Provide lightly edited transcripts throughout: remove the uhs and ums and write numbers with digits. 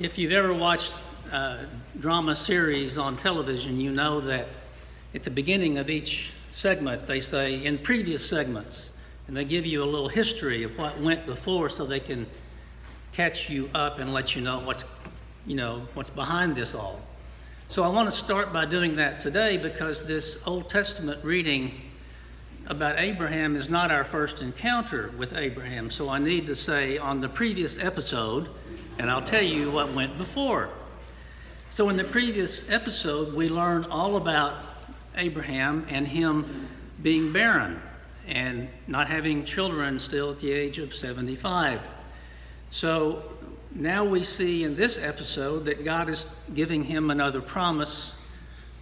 If you've ever watched drama series on television, you know that at the beginning of each segment, they say, in previous segments, and they give you a little history of what went before so they can catch you up and let you know what's behind this all. So I want to start by doing that today because this Old Testament reading about Abraham is not our first encounter with Abraham. So I need to say on the previous episode, and I'll tell you what went before. So in the previous episode, we learned all about Abraham and him being barren and not having children still at the age of 75. So now we see in this episode that God is giving him another promise,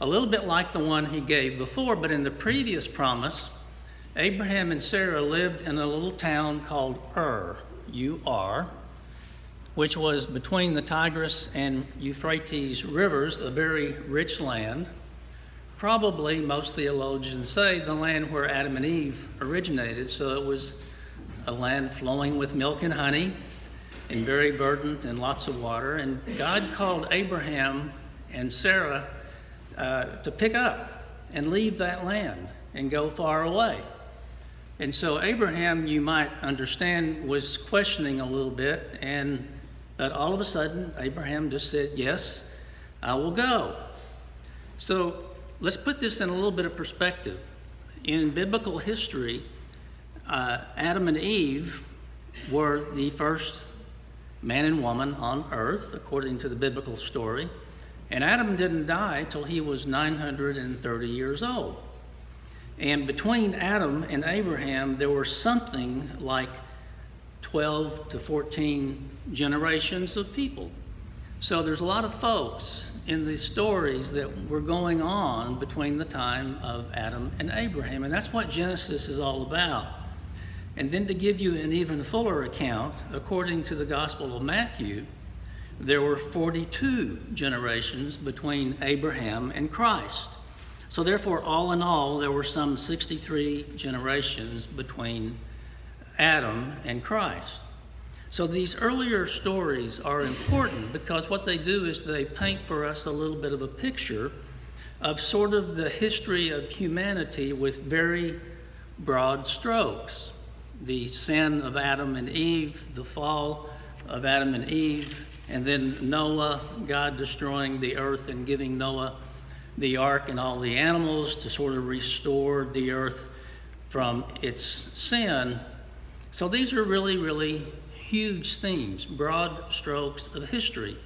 a little bit like the one he gave before, but in the previous promise, Abraham and Sarah lived in a little town called U-R, which was between the Tigris and Euphrates rivers, a very rich land. Probably, most theologians say, the land where Adam and Eve originated. So it was a land flowing with milk and honey and very verdant and lots of water. And God called Abraham and Sarah to pick up and leave that land and go far away. And so Abraham, you might understand, was questioning a little bit, but all of a sudden, Abraham just said, yes, I will go. So let's put this in a little bit of perspective. In biblical history, Adam and Eve were the first man and woman on earth, according to the biblical story. And Adam didn't die till he was 930 years old. And between Adam and Abraham, there were something like 12 to 14 generations of people. So there's a lot of folks in these stories that were going on between the time of Adam and Abraham. And that's what Genesis is all about. And then to give you an even fuller account, according to the Gospel of Matthew, there were 42 generations between Abraham and Christ. So therefore, all in all, there were some 63 generations between Adam and Christ. So these earlier stories are important because what they do is they paint for us a little bit of a picture of sort of the history of humanity with very broad strokes. The sin of Adam and Eve, the fall of Adam and Eve, and then Noah, God destroying the earth and giving Noah the ark and all the animals to sort of restore the earth from its sin. So these are really, really huge themes, broad strokes of history.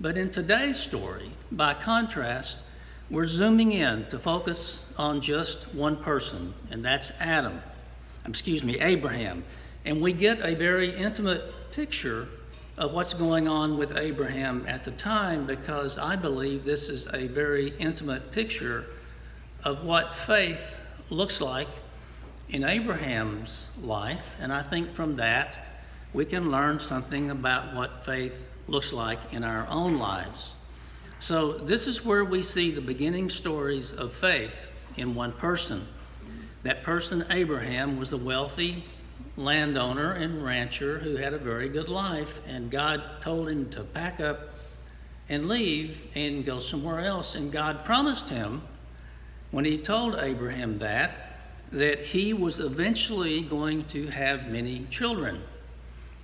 But in today's story, by contrast, we're zooming in to focus on just one person, and that's Abraham. And we get a very intimate picture of what's going on with Abraham at the time, because I believe this is a very intimate picture of what faith looks like in Abraham's life. And I think from that, we can learn something about what faith looks like in our own lives. So this is where we see the beginning stories of faith in one person. That person, Abraham, was a wealthy landowner and rancher who had a very good life, and God told him to pack up and leave and go somewhere else. And God promised him, when he told Abraham that he was eventually going to have many children.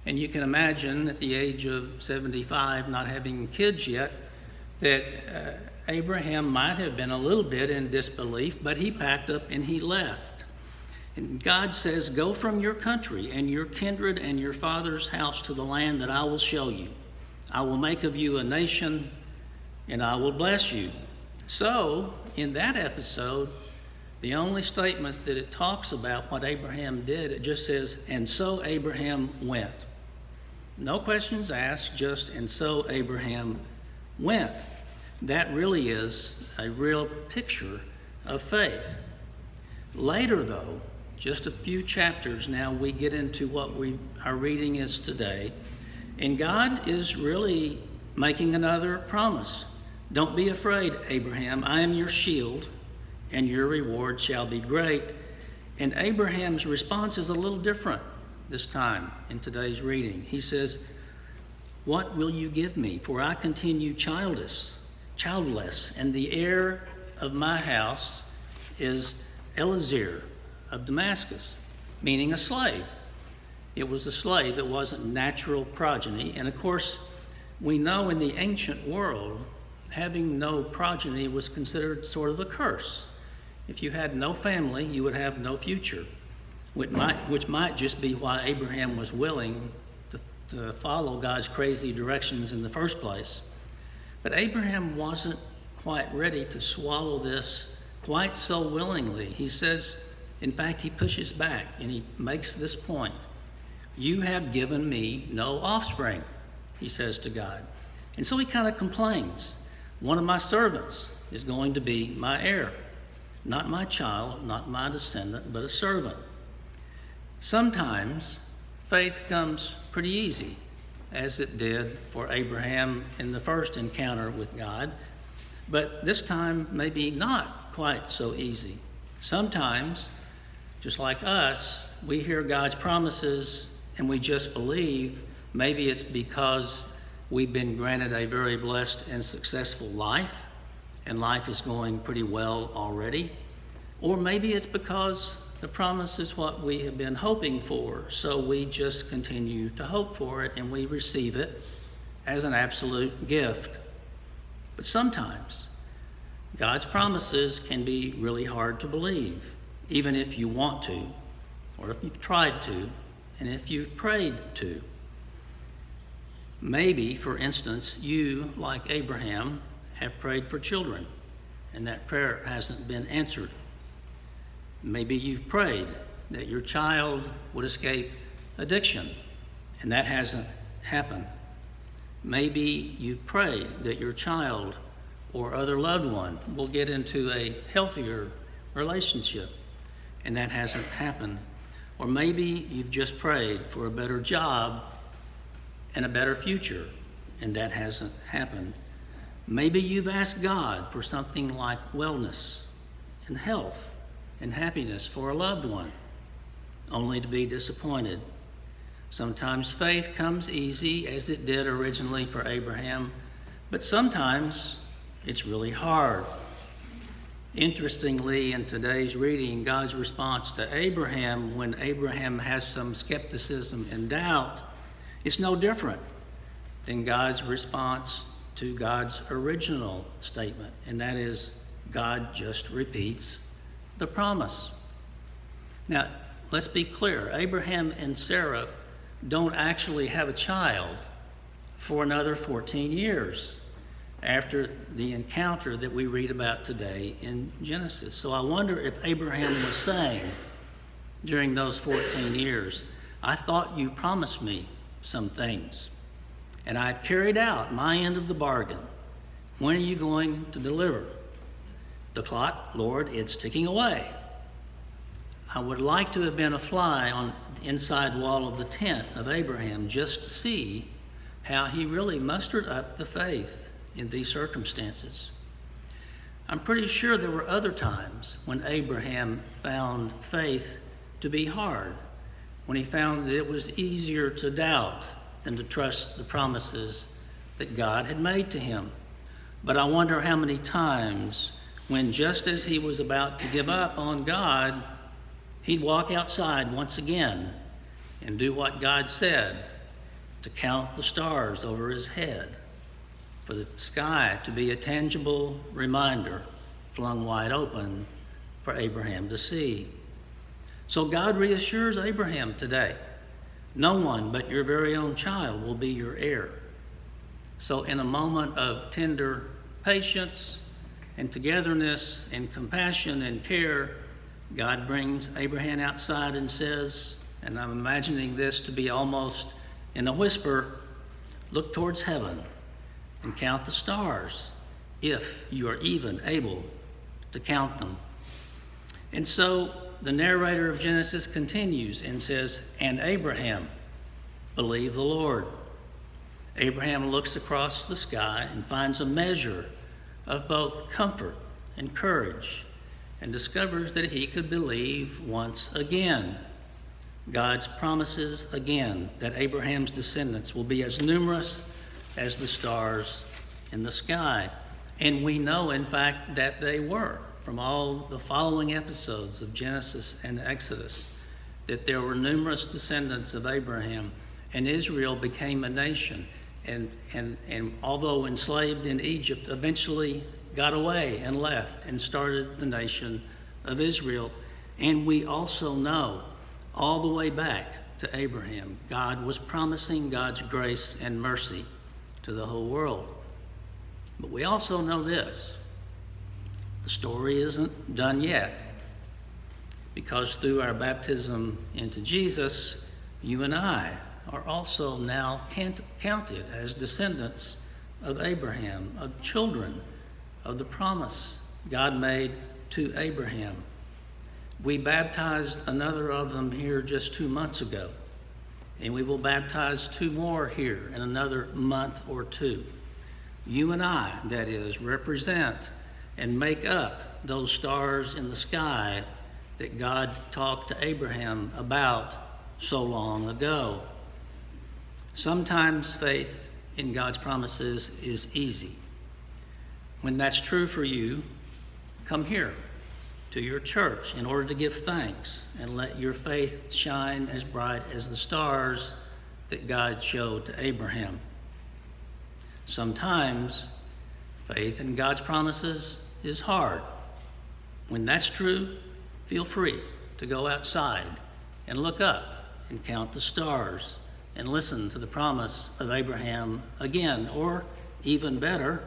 And you can imagine at the age of 75, not having kids yet, that Abraham might have been a little bit in disbelief, but he packed up and he left. And God says, go from your country and your kindred and your father's house to the land that I will show you. I will make of you a nation and I will bless you. So in that episode, the only statement that it talks about what Abraham did, it just says, and so Abraham went. No questions asked, just, and so Abraham went. That really is a real picture of faith. Later, though, just a few chapters now, we get into what our reading is today. And God is really making another promise. Don't be afraid, Abraham. I am your shield, and your reward shall be great. And Abraham's response is a little different this time in today's reading. He says, What will you give me? For I continue childless, and the heir of my house is Eliezer of Damascus, meaning a slave. It was a slave. It wasn't natural progeny. And of course, we know in the ancient world, having no progeny was considered sort of a curse. If you had no family, you would have no future, which might just be why Abraham was willing to follow God's crazy directions in the first place. But Abraham wasn't quite ready to swallow this quite so willingly. He says, in fact, he pushes back and he makes this point. You have given me no offspring, he says to God. And so he kind of complains. One of my servants is going to be my heir. Not my child, not my descendant, but a servant. Sometimes faith comes pretty easy, as it did for Abraham in the first encounter with God, but this time maybe not quite so easy. Sometimes, just like us, we hear God's promises and we just believe. Maybe it's because we've been granted a very blessed and successful life, and life is going pretty well already. Or maybe it's because the promise is what we have been hoping for, so we just continue to hope for it and we receive it as an absolute gift. But sometimes God's promises can be really hard to believe, even if you want to, or if you've tried to, and if you've prayed to. Maybe, for instance, you, like Abraham, have prayed for children, and that prayer hasn't been answered. Maybe you've prayed that your child would escape addiction, and that hasn't happened. Maybe you prayed that your child or other loved one will get into a healthier relationship, and that hasn't happened. Or maybe you've just prayed for a better job and a better future, and that hasn't happened. Maybe you've asked God for something like wellness and health and happiness for a loved one, only to be disappointed. Sometimes faith comes easy, as it did originally for Abraham, but sometimes it's really hard. Interestingly, in today's reading, God's response to Abraham, when Abraham has some skepticism and doubt, it's no different than God's response to God's original statement, and that is God just repeats the promise. Now, let's be clear. Abraham and Sarah don't actually have a child for another 14 years after the encounter that we read about today in Genesis. So I wonder if Abraham was saying during those 14 years, I thought you promised me some things, and I've carried out my end of the bargain. When are you going to deliver? The clock, Lord, it's ticking away. I would like to have been a fly on the inside wall of the tent of Abraham just to see how he really mustered up the faith in these circumstances. I'm pretty sure there were other times when Abraham found faith to be hard, when he found that it was easier to doubt than to trust the promises that God had made to him. But I wonder how many times when, just as he was about to give up on God, he'd walk outside once again and do what God said, to count the stars over his head, for the sky to be a tangible reminder flung wide open for Abraham to see. So God reassures Abraham today, no one but your very own child will be your heir. So in a moment of tender patience and togetherness and compassion and care, God brings Abraham outside and says, and I'm imagining this to be almost in a whisper, look towards heaven and count the stars, if you are even able to count them. And so the narrator of Genesis continues and says, and Abraham believed the Lord. Abraham looks across the sky and finds a measure of both comfort and courage, and discovers that he could believe once again. God's promises again that Abraham's descendants will be as numerous as the stars in the sky. And we know, in fact, that they were, from all the following episodes of Genesis and Exodus, that there were numerous descendants of Abraham, and Israel became a nation. And although enslaved in Egypt, eventually got away and left and started the nation of Israel. And we also know all the way back to Abraham, God was promising God's grace and mercy to the whole world. But we also know this: the story isn't done yet, because through our baptism into Jesus, you and I are also now counted as descendants of Abraham, of children of the promise God made to Abraham. We baptized another of them here just 2 months ago, and we will baptize 2 more here in another month or 2. You and I, that is, represent and make up those stars in the sky that God talked to Abraham about so long ago. Sometimes faith in God's promises is easy. When that's true for you, come here to your church in order to give thanks and let your faith shine as bright as the stars that God showed to Abraham. Sometimes faith in God's promises is hard. When that's true, feel free to go outside and look up and count the stars and listen to the promise of Abraham again. Or even better,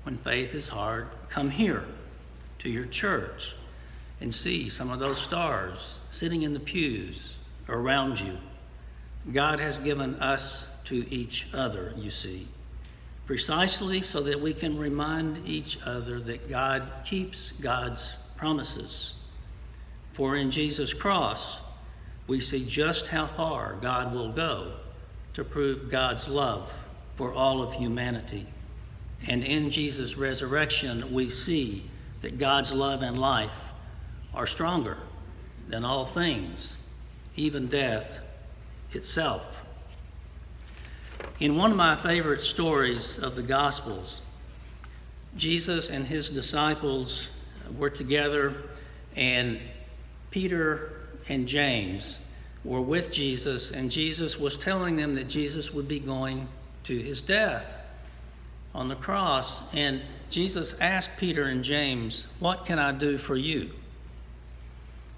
when faith is hard, come here to your church and see some of those stars sitting in the pews around you. God has given us to each other, you see, precisely so that we can remind each other that God keeps God's promises. For in Jesus' cross, we see just how far God will go to prove God's love for all of humanity. And in Jesus' resurrection, we see that God's love and life are stronger than all things, even death itself. In one of my favorite stories of the Gospels, Jesus and his disciples were together, and Peter and James were with Jesus, and Jesus was telling them that Jesus would be going to his death on the cross. And Jesus asked Peter and James, "What can I do for you?"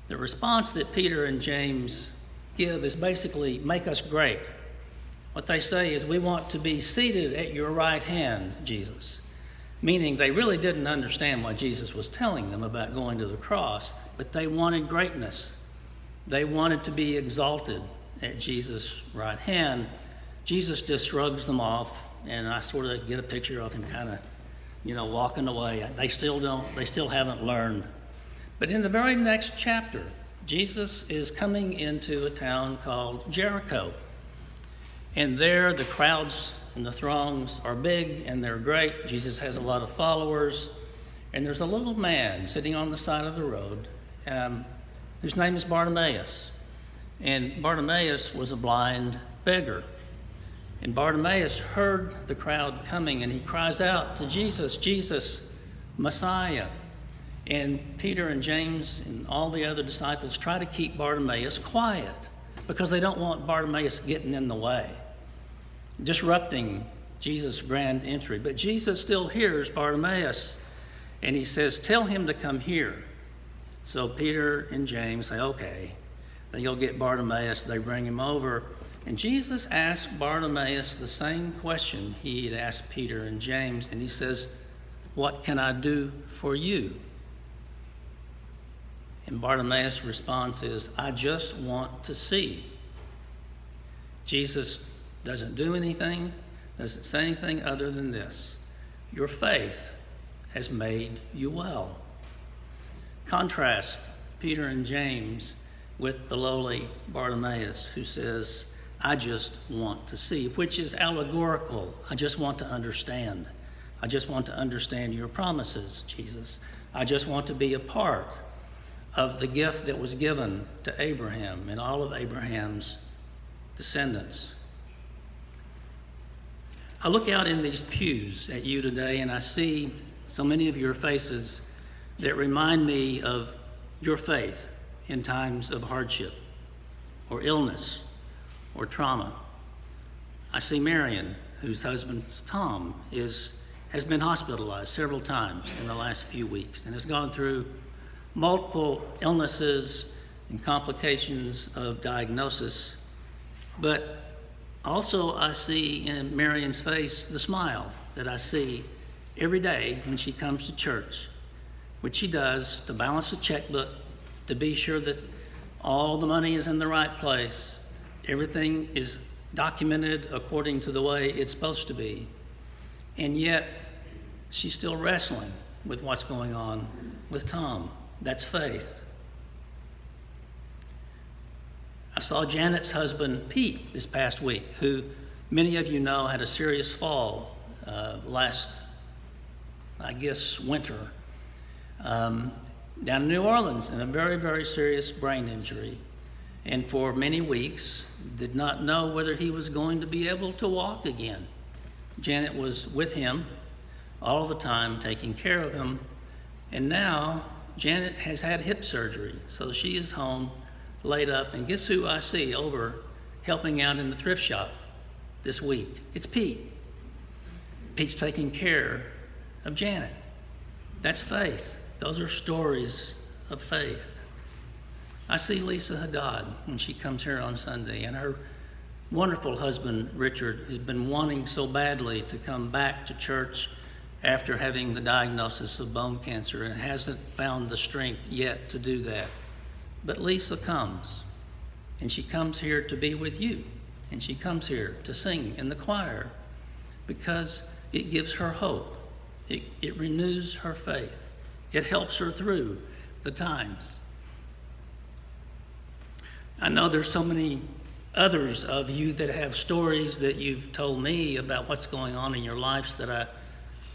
The response that Peter and James give is basically, "Make us great." What they say is, "We want to be seated at your right hand, Jesus." Meaning they really didn't understand what Jesus was telling them about going to the cross, but they wanted greatness. They wanted to be exalted at Jesus' right hand. Jesus just shrugs them off, and I sort of get a picture of him kind of, walking away. They still haven't learned. But in the very next chapter, Jesus is coming into a town called Jericho. And there the crowds and the throngs are big and they're great. Jesus has a lot of followers. And there's a little man sitting on the side of the road whose name is Bartimaeus. And Bartimaeus was a blind beggar. And Bartimaeus heard the crowd coming, and he cries out to Jesus, "Jesus, Messiah." And Peter and James and all the other disciples try to keep Bartimaeus quiet because they don't want Bartimaeus getting in the way, disrupting Jesus' grand entry. But Jesus still hears Bartimaeus, and he says, "Tell him to come here." So Peter and James say, "Okay." They go get Bartimaeus, they bring him over, and Jesus asked Bartimaeus the same question he had asked Peter and James, and he says, "What can I do for you?" And Bartimaeus' response is, "I just want to see." Jesus doesn't do anything, doesn't say anything other than this: "Your faith has made you well." Contrast Peter and James with the lowly Bartimaeus, who says, "I just want to see," which is allegorical. I just want to understand. I just want to understand your promises, Jesus. I just want to be a part of the gift that was given to Abraham and all of Abraham's descendants. I look out in these pews at you today and I see so many of your faces that remind me of your faith in times of hardship or illness or trauma. I see Marion, whose husband Tom has been hospitalized several times in the last few weeks and has gone through multiple illnesses and complications of diagnosis. But also I see in Marion's face the smile that I see every day when she comes to church, which she does to balance the checkbook, to be sure that all the money is in the right place, everything is documented according to the way it's supposed to be. And yet, she's still wrestling with what's going on with Tom. That's faith. I saw Janet's husband, Pete, this past week, who many of you know had a serious fall last, I guess, winter, down in New Orleans, and a very, very serious brain injury. And for many weeks, did not know whether he was going to be able to walk again. Janet was with him all the time, taking care of him. And now, Janet has had hip surgery, so she is home, laid up. And guess who I see over helping out in the thrift shop this week? It's Pete. Pete's taking care of Janet. That's faith. Those are stories of faith. I see Lisa Haddad when she comes here on Sunday, and her wonderful husband, Richard, has been wanting so badly to come back to church after having the diagnosis of bone cancer and hasn't found the strength yet to do that. But Lisa comes, and she comes here to be with you, and she comes here to sing in the choir because it gives her hope. It renews her faith. It helps her through the times. I know there's so many others of you that have stories that you've told me about what's going on in your lives that I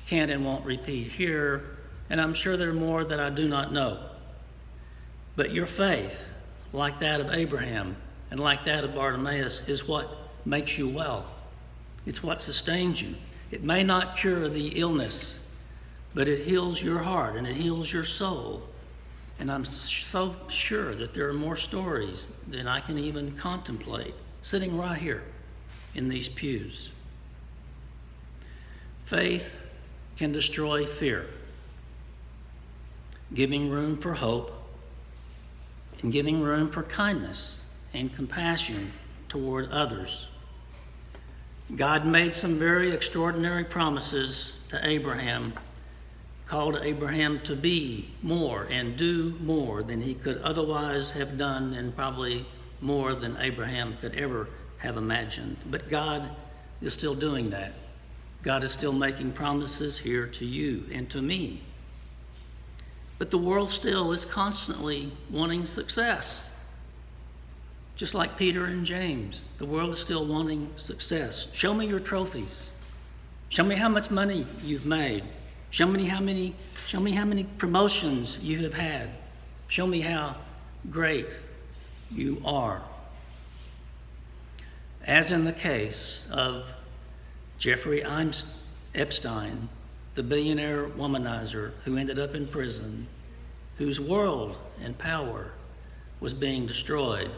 can't and won't repeat here, and I'm sure there are more that I do not know. But your faith, like that of Abraham and like that of Bartimaeus, is what makes you well. It's what sustains you. It may not cure the illness, but it heals your heart and it heals your soul. And I'm so sure that there are more stories than I can even contemplate sitting right here in these pews. Faith can destroy fear, giving room for hope and giving room for kindness and compassion toward others. God made some very extraordinary promises to Abraham, called Abraham to be more and do more than he could otherwise have done, and probably more than Abraham could ever have imagined. But God is still doing that. God is still making promises here to you and to me. But the world still is constantly wanting success. Just like Peter and James, the world is still wanting success. Show me your trophies. Show me how much money you've made. Show me how many promotions you have had. Show me how great you are. As in the case of Jeffrey Epstein, the billionaire womanizer who ended up in prison, whose world and power was being destroyed,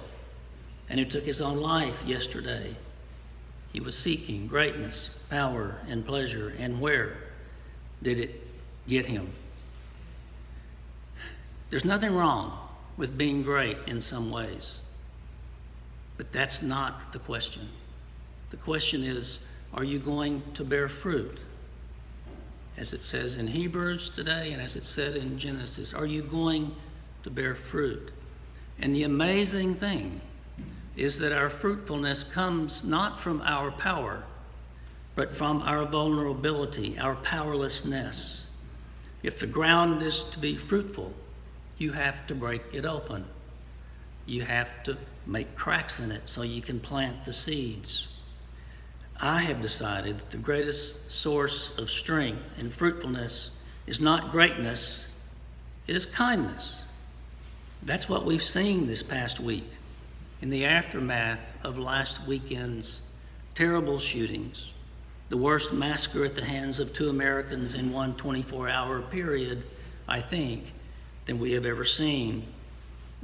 and who took his own life yesterday. He was seeking greatness, power, and pleasure, and where did it get him? There's nothing wrong with being great in some ways, but that's not the question. The question is, are you going to bear fruit? As it says in Hebrews today, and as it said in Genesis, are you going to bear fruit? And the amazing thing is that our fruitfulness comes not from our power, but from our vulnerability, our powerlessness. If the ground is to be fruitful, you have to break it open. You have to make cracks in it so you can plant the seeds. I have decided that the greatest source of strength and fruitfulness is not greatness, it is kindness. That's what we've seen this past week in the aftermath of last weekend's terrible shootings. the worst massacre at the hands of 2 Americans in one 24-hour period, I think, than we have ever seen.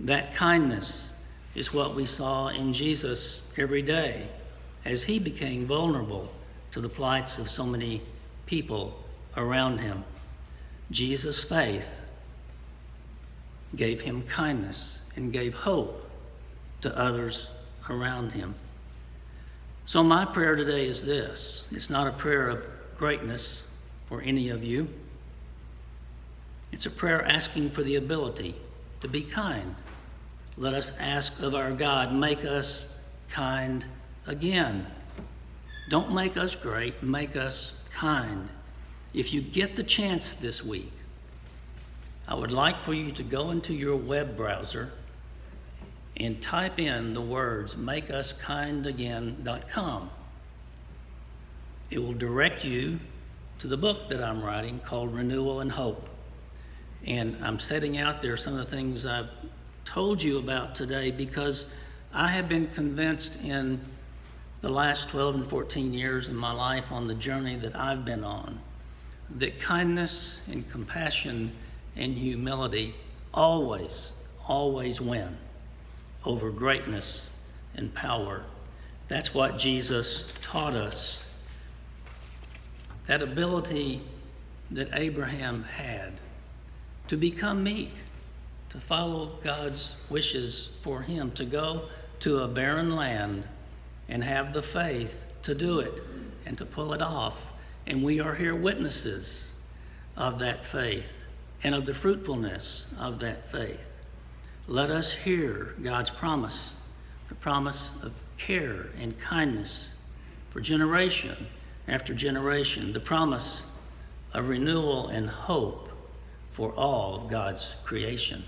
That kindness is what we saw in Jesus every day as he became vulnerable to the plights of so many people around him. Jesus' faith gave him kindness and gave hope to others around him. So my prayer today is this. It's not a prayer of greatness for any of you. It's a prayer asking for the ability to be kind. Let us ask of our God, make us kind again. Don't make us great, make us kind. If you get the chance this week, I would like for you to go into your web browser and type in the words makeusKindAgain.com. It will direct you to the book that I'm writing called Renewal and Hope. And I'm setting out there some of the things I've told you about today because I have been convinced in the last 12 and 14 years in my life on the journey that I've been on that kindness and compassion and humility always win over greatness and power. That's what Jesus taught us. That ability that Abraham had to become meek, to follow God's wishes for him, to go to a barren land and have the faith to do it and to pull it off. And we are here witnesses of that faith and of the fruitfulness of that faith. Let us hear God's promise, the promise of care and kindness for generation after generation, the promise of renewal and hope for all of God's creation.